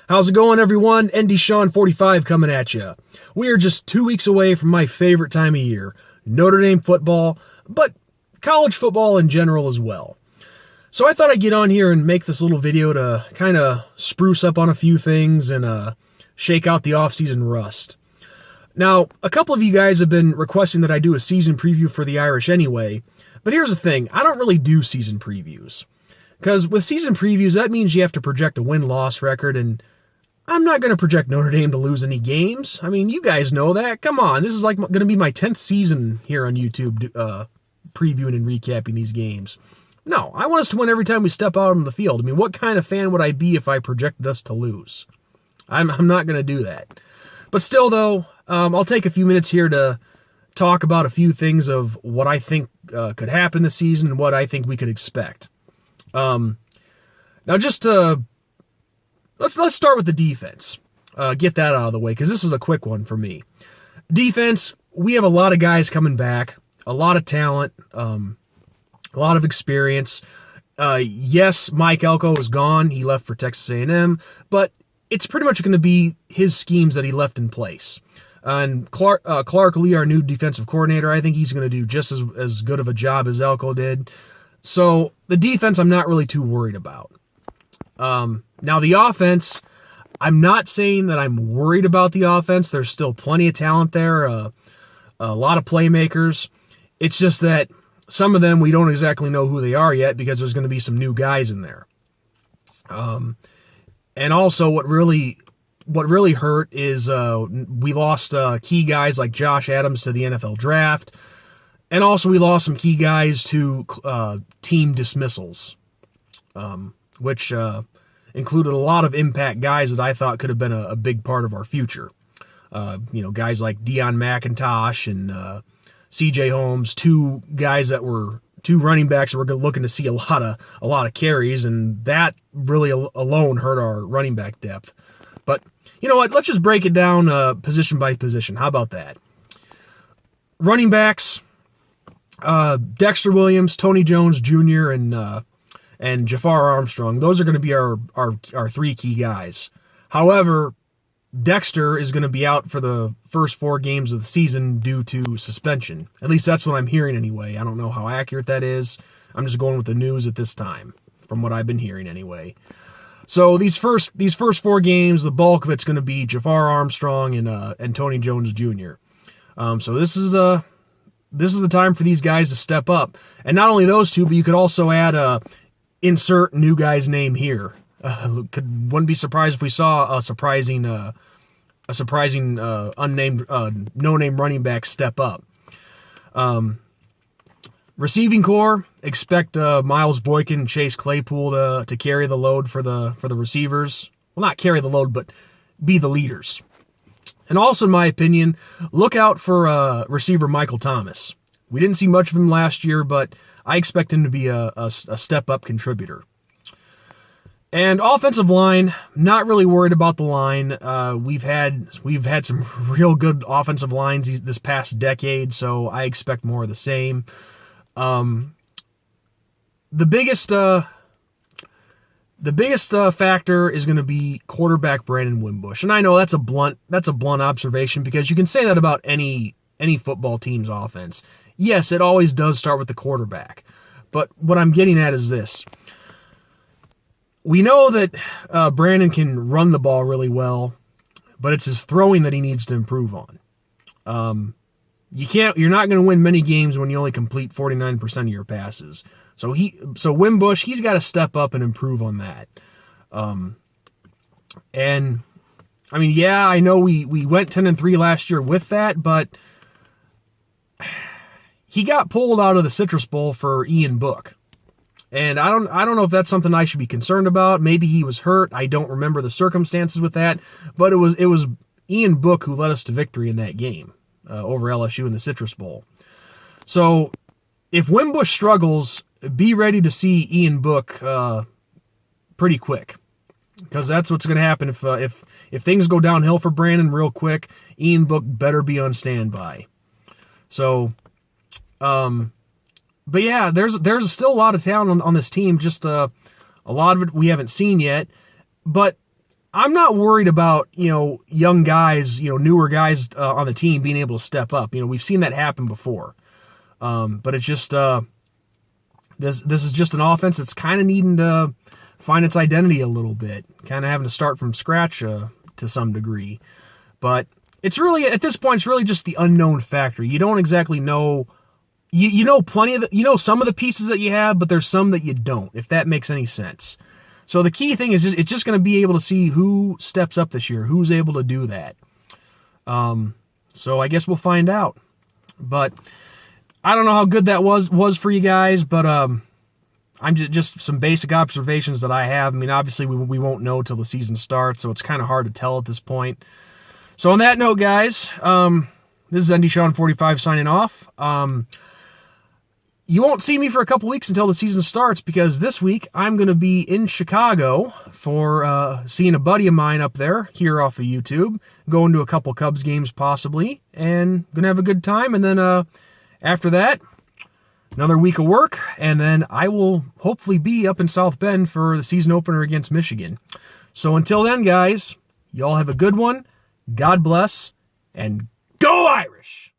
How's it going, everyone? ND Sean 45 coming at you. We are just 2 weeks away from my favorite time of year, Notre Dame football, but college football in general as well. So I thought I'd get on here and make this little video to kind of spruce up on a few things and shake out the off-season rust. Now, a couple of you guys have been requesting that I do a season preview for the Irish anyway, but here's the thing, I don't really do season previews. Because with season previews, that means you have to project a win-loss record, and I'm not going to project Notre Dame to lose any games. I mean, you guys know that. Come on, this is like going to be my 10th season here on YouTube previewing and recapping these games. No, I want us to win every time we step out on the field. I mean, what kind of fan would I be if I projected us to lose? I'm not going to do that. But still, though, I'll take a few minutes here to talk about a few things of what I think could happen this season and what I think we could expect. Now just let's start with the defense. Get that out of the way because this is a quick one for me. Defense, we have a lot of guys coming back, a lot of talent, a lot of experience. Yes, Mike Elko is gone. He left for Texas A&M, but it's pretty much going to be his schemes that he left in place. And Clark Lee, our new defensive coordinator, I think he's going to do just as good of a job as Elko did. So the defense, I'm not really too worried about. Now the offense, I'm not saying that I'm worried about the offense. There's still plenty of talent there, a lot of playmakers. It's just that some of them we don't exactly know who they are yet because there's going to be some new guys in there. And also what really hurt is we lost key guys like Josh Adams to the NFL draft. And also we lost some key guys to team dismissals, which included a lot of impact guys that I thought could have been a big part of our future. Guys like Deion McIntosh and C.J. Holmes, two running backs that were looking to see a lot of carries, and that really alone hurt our running back depth. But you know what? Let's just break it down position by position. How about that? Running backs. Dexter Williams, Tony Jones Jr., and Jafar Armstrong. Those are going to be our three key guys. However, Dexter is going to be out for the first 4 games of the season due to suspension. At least that's what I'm hearing anyway. I don't know how accurate that is. I'm just going with the news at this time, from what I've been hearing anyway. So these first 4 games, the bulk of it's going to be Jafar Armstrong and Tony Jones Jr. So this is the time for these guys to step up. And not only those two, but you could also add insert new guy's name here. Wouldn't be surprised if we saw a surprising unnamed no-name running back step up. Receiving core, expect Miles Boykin and Chase Claypool to carry the load for the receivers. Well, not carry the load, but be the leaders. And also, in my opinion, look out for receiver Michael Thomas. We didn't see much of him last year, but I expect him to be a step-up contributor. And offensive line, not really worried about the line. We've had some real good offensive lines this past decade, so I expect more of the same. The biggest factor is going to be quarterback Brandon Wimbush. And I know that's a blunt observation because you can say that about any football team's offense. Yes, it always does start with the quarterback. But what I'm getting at is this. We know that Brandon can run the ball really well, but it's his throwing that he needs to improve on. You're not going to win many games when you only complete 49% of your passes. So Wimbush, he's got to step up and improve on that. And I mean, yeah, I know we went 10-3 last year with that, but he got pulled out of the Citrus Bowl for Ian Book. And I don't know if that's something I should be concerned about. Maybe he was hurt. I don't remember the circumstances with that, but it was Ian Book who led us to victory in that game over LSU in the Citrus Bowl. So if Wimbush struggles, be ready to see Ian Book pretty quick, because that's what's going to happen if things go downhill for Brandon real quick. Ian Book better be on standby. So, but yeah, there's still a lot of talent on this team. Just a lot of it we haven't seen yet, but I'm not worried about, young guys, newer guys on the team being able to step up. We've seen that happen before. But it's just this is just an offense that's kind of needing to find its identity a little bit, kind of having to start from scratch to some degree. But it's really, at this point, it's really just the unknown factor. You don't exactly know. You know plenty of some of the pieces that you have, but there's some that you don't, if that makes any sense. So the key thing is it's just going to be able to see who steps up this year, who's able to do that. So I guess we'll find out. But I don't know how good that was for you guys, but I'm just some basic observations that I have. I mean, obviously we won't know till the season starts, so it's kind of hard to tell at this point. So on that note, guys, this is ND Sean 45 signing off. You won't see me for a couple weeks until the season starts, because this week I'm going to be in Chicago for seeing a buddy of mine up there here off of YouTube, going to a couple Cubs games possibly, and going to have a good time. And then after that, another week of work, and then I will hopefully be up in South Bend for the season opener against Michigan. So until then, guys, y'all have a good one. God bless, and go Irish!